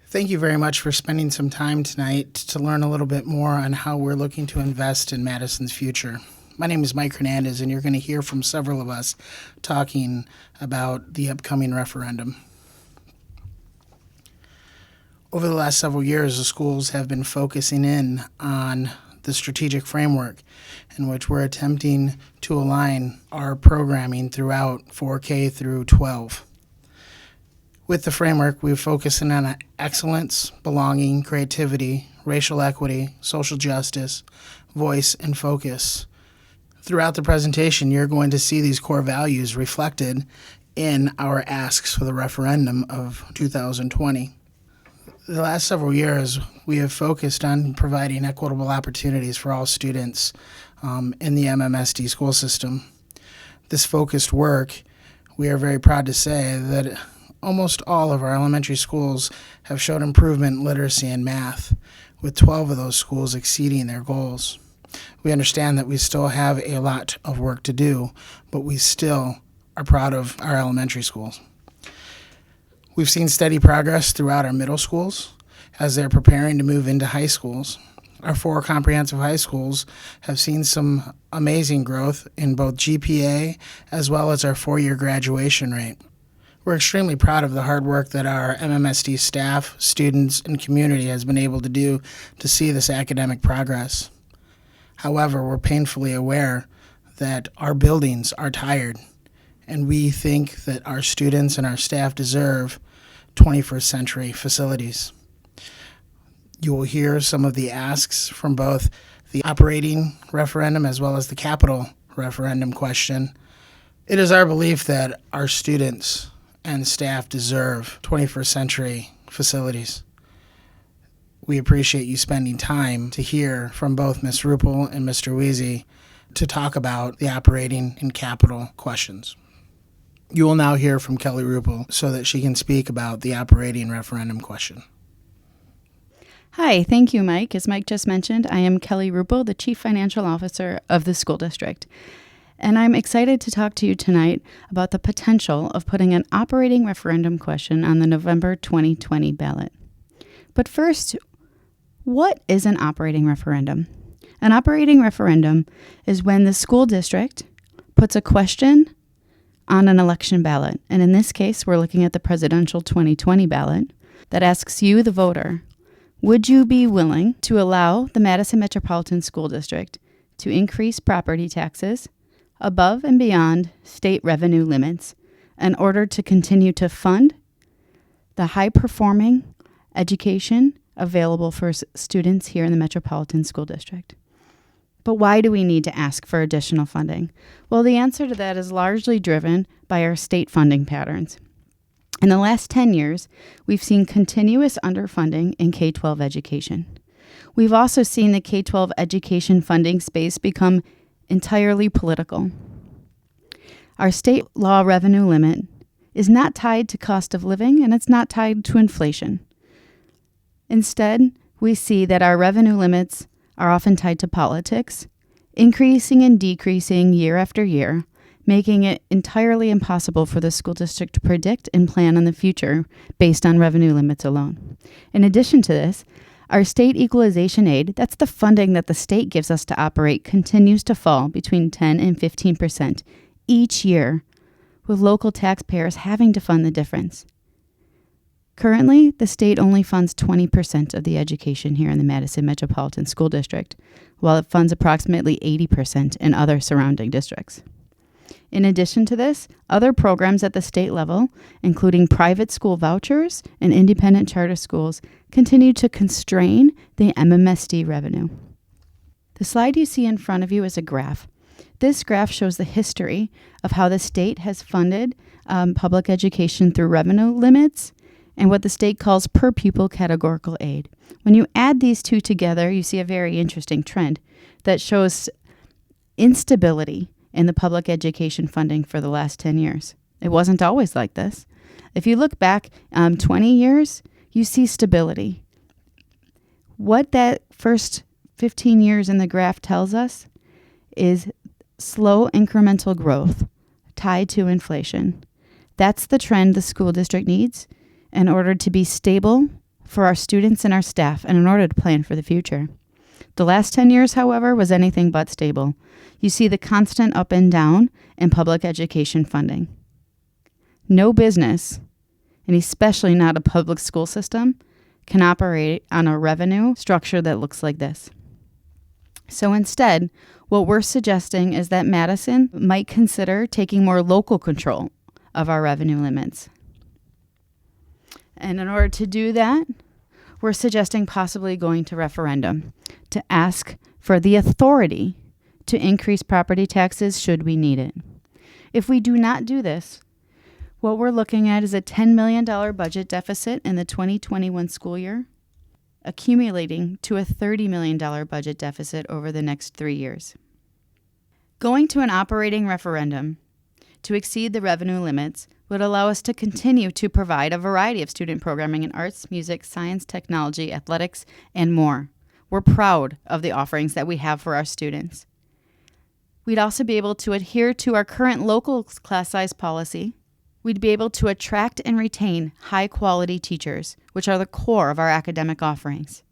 Thank you very much for spending some time tonight to learn a little bit more on how we're looking to invest in Madison's future. My name is Mike Hernandez, and you're going to hear from several of us talking about the upcoming referendum. Over the last several years, the schools have been focusing in on the strategic framework in which we're attempting to align our programming throughout 4K through 12. With the framework, we're focusing on excellence, belonging, creativity, racial equity, social justice, voice, and focus. Throughout the presentation, you're going to see these core values reflected in our asks for the referendum of 2020. The last several years, we have focused on providing equitable opportunities for all students in the MMSD school system. This focused work, we are very proud to say that almost all of our elementary schools have showed improvement in literacy and math, with 12 of those schools exceeding their goals. We understand that we still have a lot of work to do, but we still are proud of our elementary schools. We've seen steady progress throughout our middle schools as they're preparing to move into high schools. Our 4 comprehensive high schools have seen some amazing growth in both GPA as well as our 4-year graduation rate. We're extremely proud of the hard work that our MMSD staff, students, and community has been able to do to see this academic progress. However, we're painfully aware that our buildings are tired, and we think that our students and our staff deserve 21st century facilities. You will hear some of the asks from both the operating referendum as well as the capital referendum question. It is our belief that our students and staff deserve 21st century facilities. We appreciate you spending time to hear from both Ms. Ruppel and Mr. Weezy to talk about the operating and capital questions. You will now hear from Kelly Ruppel so that she can speak about the operating referendum question. Hi, thank you, Mike. As Mike just mentioned, I am Kelly Ruppel, the Chief Financial Officer of the school district. And I'm excited to talk to you tonight about the potential of putting an operating referendum question on the November 2020 ballot. But first, what is an operating referendum? An operating referendum is when the school district puts a question on an election ballot. And in this case, we're looking at the presidential 2020 ballot that asks you, the voter, would you be willing to allow the Madison Metropolitan School District to increase property taxes above and beyond state revenue limits in order to continue to fund the high-performing education available for students here in the Metropolitan School District? But why do we need to ask for additional funding? Well, the answer to that is largely driven by our state funding patterns. In the last 10 years, we've seen continuous underfunding in K-12 education. We've also seen the K-12 education funding space become entirely political. Our state law revenue limit is not tied to cost of living, and it's not tied to inflation. Instead, we see that our revenue limits are often tied to politics, increasing and decreasing year after year, making it entirely impossible for the school district to predict and plan on the future based on revenue limits alone. In addition to this, our state equalization aid, that's the funding that the state gives us to operate, continues to fall between 10 and 15% each year, with local taxpayers having to fund the difference. Currently, the state only funds 20% of the education here in the Madison Metropolitan School District, while it funds approximately 80% in other surrounding districts. In addition to this, other programs at the state level, including private school vouchers and independent charter schools, continue to constrain the MMSD revenue. The slide you see in front of you is a graph. This graph shows the history of how the state has funded public education through revenue limits and what the state calls per pupil categorical aid. When you add these two together, you see a very interesting trend that shows instability in the public education funding for the last 10 years. It wasn't always like this. If you look back 20 years, you see stability. What that first 15 years in the graph tells us is slow incremental growth tied to inflation. That's the trend the school district needs in order to be stable for our students and our staff and in order to plan for the future. The last 10 years, however, was anything but stable. You see the constant up and down in public education funding. No business, and especially not a public school system, can operate on a revenue structure that looks like this. So instead, what we're suggesting is that Madison might consider taking more local control of our revenue limits. And in order to do that, we're suggesting possibly going to referendum to ask for the authority to increase property taxes should we need it. If we do not do this, what we're looking at is a $10 million budget deficit in the 2021 school year, accumulating to a $30 million budget deficit over the next 3 years. Going to an operating referendum to exceed the revenue limits would allow us to continue to provide a variety of student programming in arts, music, science, technology, athletics, and more. We're proud of the offerings that we have for our students. We'd also be able to adhere to our current local class size policy. We'd be able to attract and retain high-quality teachers, which are the core of our academic offerings.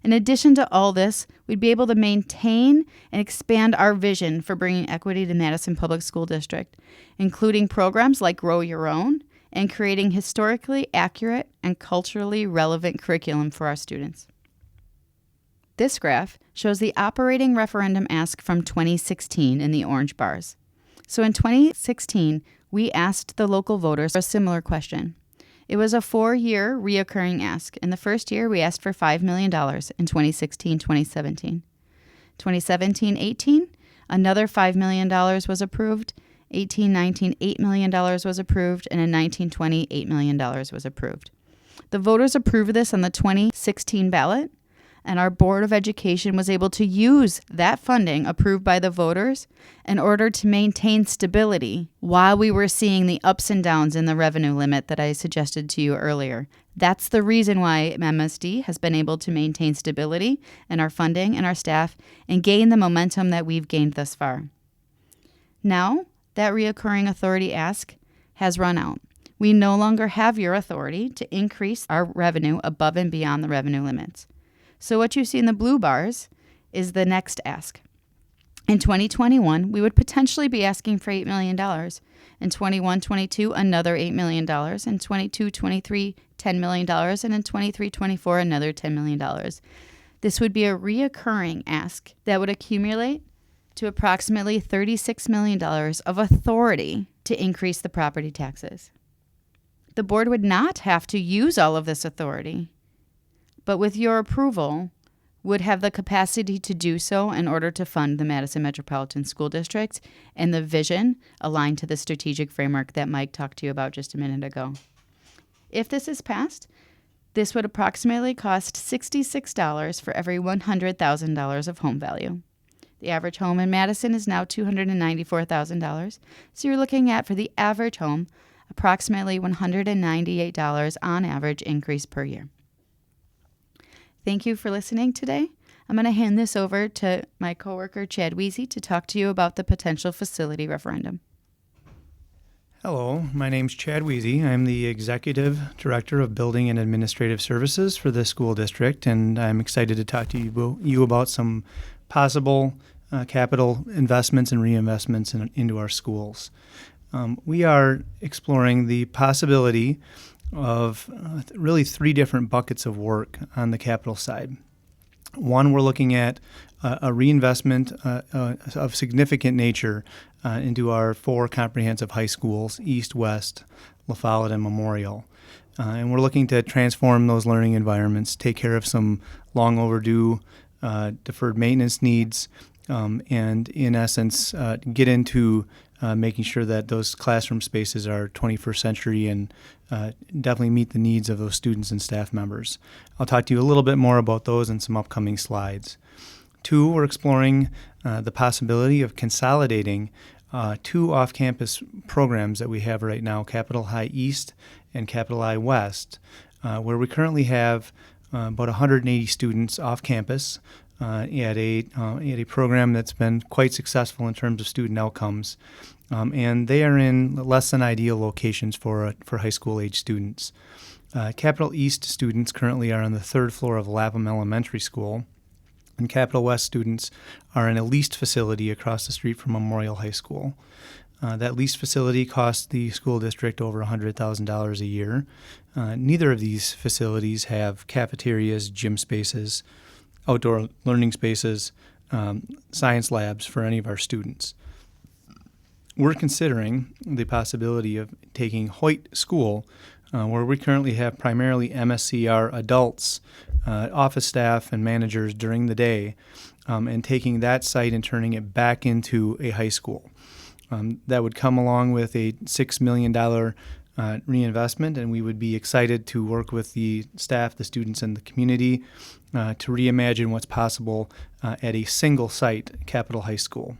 In addition to all this, we'd be able to maintain and expand our vision for bringing equity to Madison Public School District, including programs like Grow Your Own and creating historically accurate and culturally relevant curriculum for our students. This graph shows the operating referendum ask from 2016 in the orange bars. So in 2016, we asked the local voters a similar question. It was a 4-year reoccurring ask. In the first year, we asked for $5 million in 2016-2017. 2017-18, another $5 million was approved. 18-19, $8 million was approved. And in 19-20, $8 million was approved. The voters approved this on the 2016 ballot, and our Board of Education was able to use that funding approved by the voters in order to maintain stability while we were seeing the ups and downs in the revenue limit that I suggested to you earlier. That's the reason why MSD has been able to maintain stability in our funding and our staff and gain the momentum that we've gained thus far. Now, that reoccurring authority ask has run out. We no longer have your authority to increase our revenue above and beyond the revenue limits. So what you see in the blue bars is the next ask. In 2021, we would potentially be asking for $8 million. In 21-22, another $8 million. In 22-23, $10 million. And in 23-24, another $10 million. This would be a reoccurring ask that would accumulate to approximately $36 million of authority to increase the property taxes. The board would not have to use all of this authority, but with your approval, would have the capacity to do so in order to fund the Madison Metropolitan School District and the vision aligned to the strategic framework that Mike talked to you about just a minute ago. If this is passed, this would approximately cost $66 for every $100,000 of home value. The average home in Madison is now $294,000, so you're looking at, for the average home, approximately $198 on average increase per year. Thank you for listening today. I'm going to hand this over to my coworker, Chad Weezy, to talk to you about the potential facility referendum. Hello, my name's Chad Weezy. I'm the Executive Director of Building and Administrative Services for the school district, and I'm excited to talk to you about some possible capital investments and reinvestments into our schools. We are exploring the possibility of really 3 different buckets of work on the capital side. One, we're looking at a reinvestment of significant nature into our 4 comprehensive high schools, East, West, La Follette, and Memorial. And we're looking to transform those learning environments, take care of some long overdue deferred maintenance needs, and in essence, get into making sure that those classroom spaces are 21st century and definitely meet the needs of those students and staff members. I'll talk to you a little bit more about those in some upcoming slides. 2, we're exploring the possibility of consolidating 2 off-campus programs that we have right now, Capitol High East and Capitol High West, where we currently have about 180 students off campus at a program that's been quite successful in terms of student outcomes. And they are in less than ideal locations for high school age students. Capital East students currently are on the third floor of Lapham Elementary School, and Capital West students are in a leased facility across the street from Memorial High School. That leased facility costs the school district over $100,000 a year. Neither of these facilities have cafeterias, gym spaces, outdoor learning spaces, science labs for any of our students. We're considering the possibility of taking Hoyt School, where we currently have primarily MSCR adults, office staff, and managers during the day, and taking that site and turning it back into a high school. That would come along with a $6 million reinvestment, and we would be excited to work with the staff, the students, and the community to reimagine what's possible at a single site, Capital High School.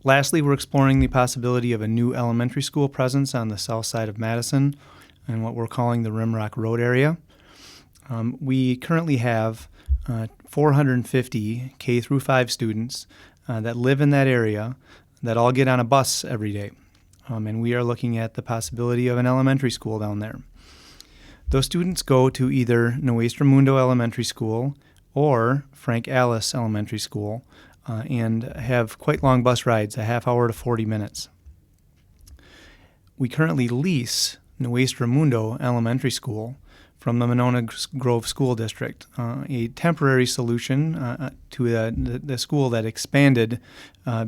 Lastly, we're exploring the possibility of a new elementary school presence on the south side of Madison and what we're calling the Rimrock Road area. We currently have 450 K through 5 students that live in that area that all get on a bus every day. And we are looking at the possibility of an elementary school down there. Those students go to either Nuestra Mundo Elementary School or Frank Alice Elementary School and have quite long bus rides, a half hour to 40 minutes. We currently lease Nuestra Mundo Elementary School from the Monona Grove School District, a temporary solution to the school that expanded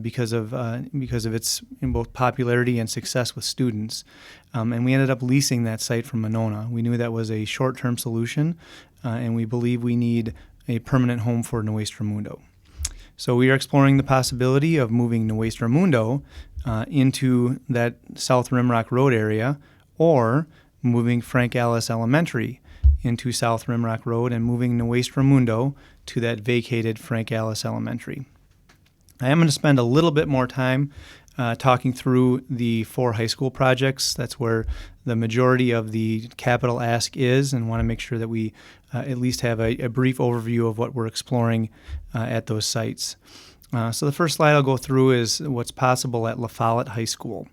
because of its in both popularity and success with students. And we ended up leasing that site from Monona. We knew that was a short-term solution, and we believe we need a permanent home for Nuestra Mundo. So we are exploring the possibility of moving Nuestra Mundo into that South Rimrock Road area, or moving Frank Alice Elementary into South Rimrock Road and moving Nuestra Mundo to that vacated Frank Alice Elementary. I am going to spend a little bit more time talking through the 4 high school projects. That's where the majority of the capital ask is, and want to make sure that we at least have a brief overview of what we're exploring at those sites. So the first slide I'll go through is what's possible at La Follette High School.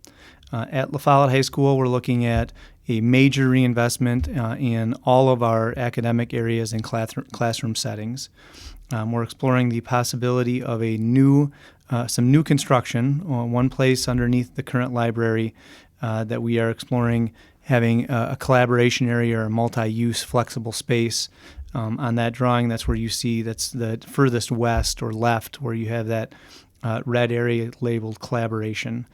At La Follette High School, we're looking at a major reinvestment in all of our academic areas and classroom settings. We're exploring the possibility of some new construction, one place underneath the current library that we are exploring having a collaboration area or a multi-use flexible space. On that drawing, that's where you see that's the furthest west or left where you have that red area labeled collaboration.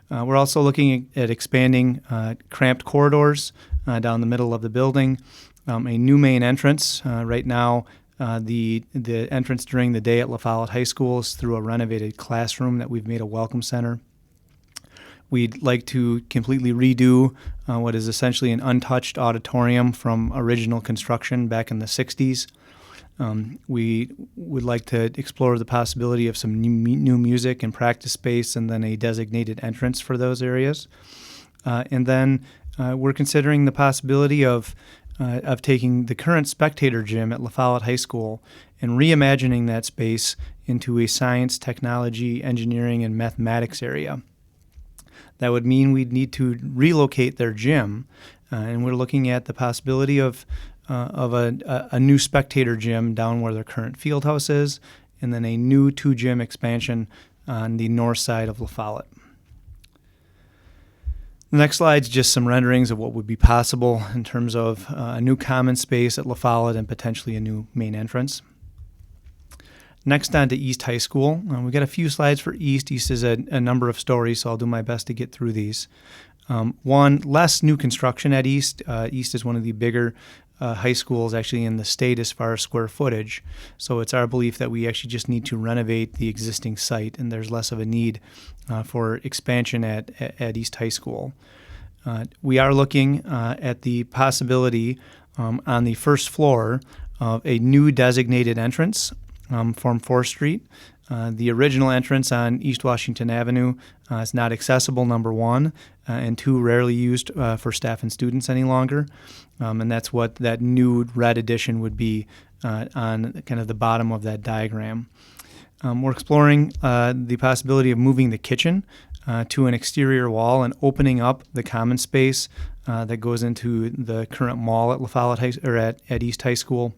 We're also looking at expanding cramped corridors down the middle of the building, a new main entrance. Right now, the entrance during the day at La Follette High School is through a renovated classroom that we've made a welcome center. We'd like to completely redo what is essentially an untouched auditorium from original construction back in the 60s. We would like to explore the possibility of some new music and practice space, and then a designated entrance for those areas. And then we're considering the possibility of taking the current spectator gym at La Follette High School and reimagining that space into a science, technology, engineering, and mathematics area. That would mean we'd need to relocate their gym, and we're looking at the possibility of a new spectator gym down where their current field house is, and then a new 2-gym expansion on the north side of La Follette. The next slide is just some renderings of what would be possible in terms of a new common space at La Follette and potentially a new main entrance. Next on to East High School. We've got a few slides for East. East is a number of stories, so I'll do my best to get through these. One, less new construction at East. East is one of the bigger high schools actually in the state as far as square footage. So it's our belief that we actually just need to renovate the existing site, and there's less of a need for expansion at East High School. We are looking at the possibility on the first floor of a new designated entrance from 4th Street. The original entrance on East Washington Avenue is not accessible, number one, and two, rarely used for staff and students any longer. And that's what that new red addition would be on kind of the bottom of that diagram. We're exploring the possibility of moving the kitchen to an exterior wall and opening up the common space that goes into the current mall at La Follette at East High School,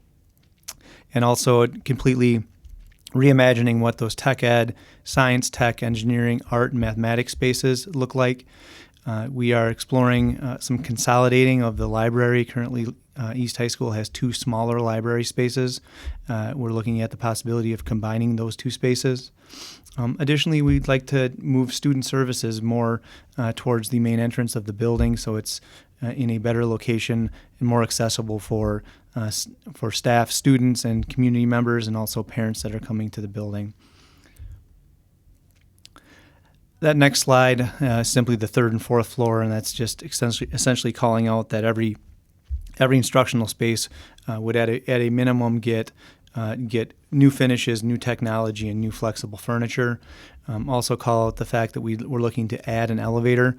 and also completely reimagining what those tech ed, science, tech, engineering, art, and mathematics spaces look like. We are exploring some consolidating of the library. Currently, East High School has 2 smaller library spaces. We're looking at the possibility of combining those 2 spaces. Additionally, we'd like to move student services more towards the main entrance of the building, so it's in a better location and more accessible for staff, students, and community members, and also parents that are coming to the building. That next slide is simply the 3rd and 4th floor, and that's just essentially calling out that every instructional space would at a minimum get new finishes, new technology, and new flexible furniture. Also call out the fact that we're looking to add an elevator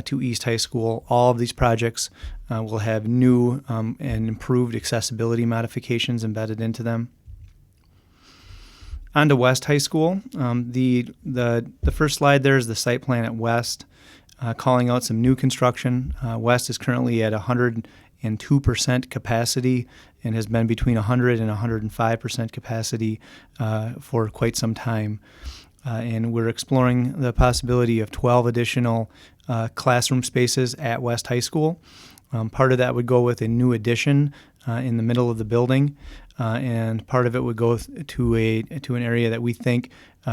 to East High School. All of these projects will have new and improved accessibility modifications embedded into them. On to West High School. The first slide there is the site plan at West, calling out some new construction. West is currently at 102% capacity and has been between 100 and 105% capacity for quite some time. And we're exploring the possibility of 12 additional classroom spaces at West High School. Part of that would go with a new addition in the middle of the building, and part of it would go to an area that we think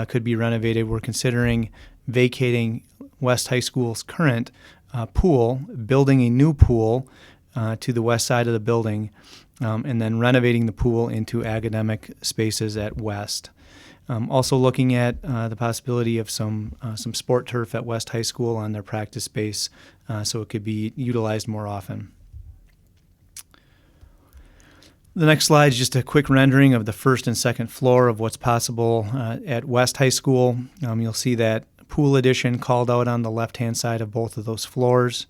could be renovated. We're considering vacating West High School's current pool, building a new pool to the west side of the building, and then renovating the pool into academic spaces at West. Also looking at the possibility of some sport turf at West High School on their practice space, so it could be utilized more often. The next slide is just a quick rendering of the 1st and 2nd floor of what's possible at West High School. You'll see that pool addition called out on the left-hand side of both of those floors.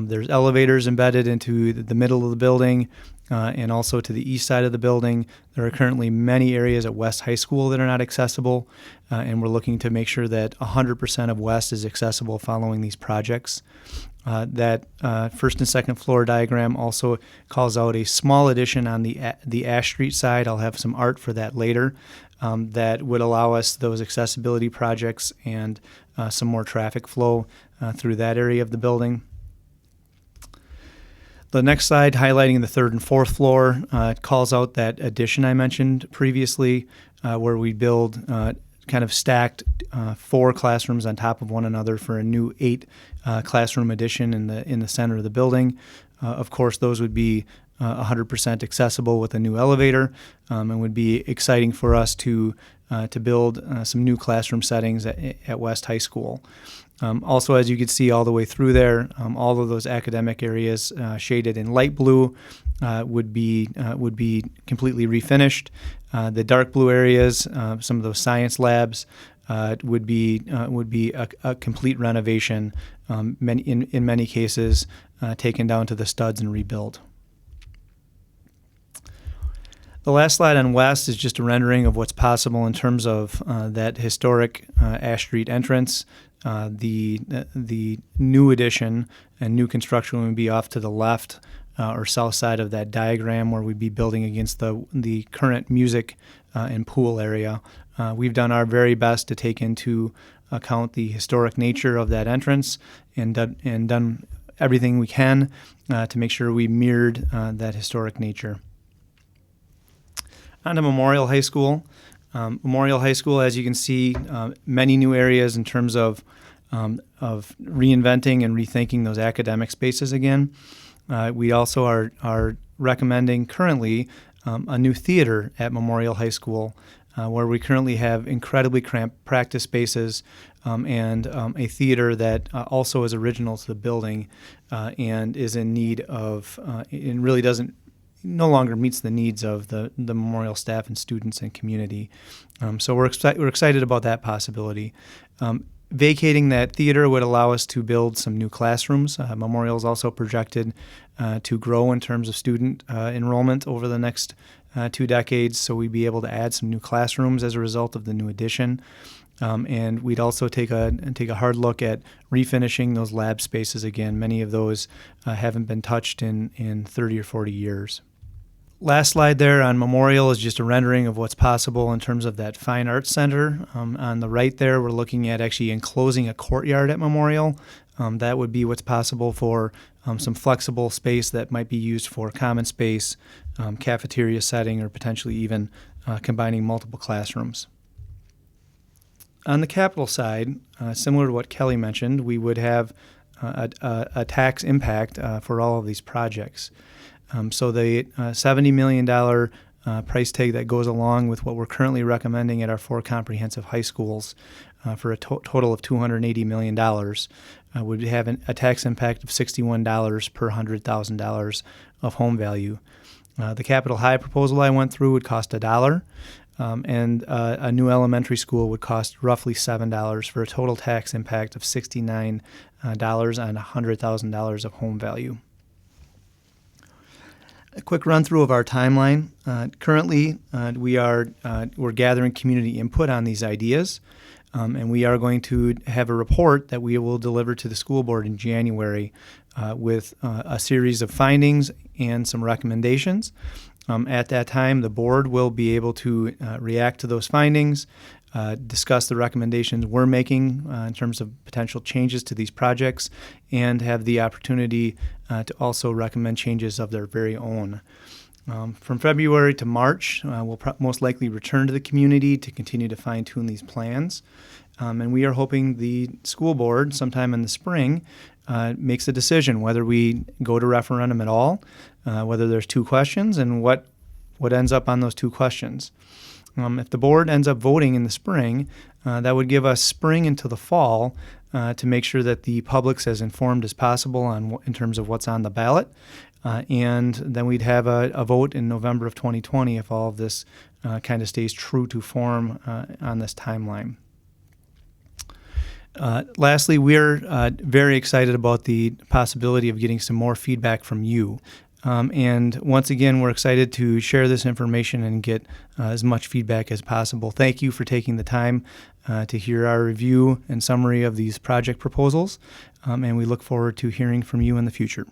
There's elevators embedded into the middle of the building and also to the east side of the building. There are currently many areas at West High School that are not accessible, and we're looking to make sure that 100% of West is accessible following these projects. That 1st and 2nd floor diagram also calls out a small addition on the Ash Street side. I'll have some art for that later that would allow us those accessibility projects and some more traffic flow through that area of the building. The next slide, highlighting the 3rd and 4th floor, calls out that addition I mentioned previously, where we build kind of stacked 4 classrooms on top of one another for a new 8 classroom addition in the center of the building. Of course, those would be 100% accessible with a new elevator, and would be exciting for us to build some new classroom settings at West High School. Also, as you can see all the way through there, all of those academic areas shaded in light blue would be completely refinished. The dark blue areas, some of those science labs, would be a complete renovation. In many cases, taken down to the studs and rebuilt. The last slide on West is just a rendering of what's possible in terms of that historic Ash Street entrance. The new addition and new construction would be off to the left or south side of that diagram, where we'd be building against the current music and pool area. We've done our very best to take into account the historic nature of that entrance and done everything we can to make sure we mirrored that historic nature. On to Memorial High School. Memorial High School, as you can see, many new areas in terms of reinventing and rethinking those academic spaces again. We also are recommending currently a new theater at Memorial High School, where we currently have incredibly cramped practice spaces and a theater that also is original to the building and is in need of, and really no longer meets the needs of the Memorial staff and students and community. So we're excited about that possibility. Vacating that theater would allow us to build some new classrooms. Memorial is also projected to grow in terms of student enrollment over the next 2 decades, so we'd be able to add some new classrooms as a result of the new addition. And we'd also take a hard look at refinishing those lab spaces again. Many of those haven't been touched in 30 or 40 years. Last slide there on Memorial is just a rendering of what's possible in terms of that Fine Arts Center. On the right there, we're looking at actually enclosing a courtyard at Memorial. That would be what's possible for some flexible space that might be used for common space, cafeteria setting, or potentially even combining multiple classrooms. On the capital side, similar to what Kelly mentioned, we would have a tax impact for all of these projects. So the $70 million price tag that goes along with what we're currently recommending at our 4 comprehensive high schools for a total of $280 million would have a tax impact of $61 per $100,000 of home value. The Capitol High proposal I went through would cost $1, and a new elementary school would cost roughly $7 for a total tax impact of $69 on $100,000 of home value. A quick run through of our timeline. Currently, we're gathering community input on these ideas, and we are going to have a report that we will deliver to the school board in January with a series of findings and some recommendations. At that time, the board will be able to react to those findings, discuss the recommendations we're making in terms of potential changes to these projects, and have the opportunity to also recommend changes of their very own. From February to March, we'll most likely return to the community to continue to fine-tune these plans. And we are hoping the school board, sometime in the spring, makes a decision whether we go to referendum at all, whether there's 2 questions, and what ends up on those 2 questions. If the board ends up voting in the spring, that would give us spring into the fall to make sure that the public's as informed as possible in terms of what's on the ballot. And then we'd have a vote in November of 2020 if all of this kind of stays true to form on this timeline. Lastly, we're very excited about the possibility of getting some more feedback from you. And once again, we're excited to share this information and get as much feedback as possible. Thank you for taking the time to hear our review and summary of these project proposals, and we look forward to hearing from you in the future.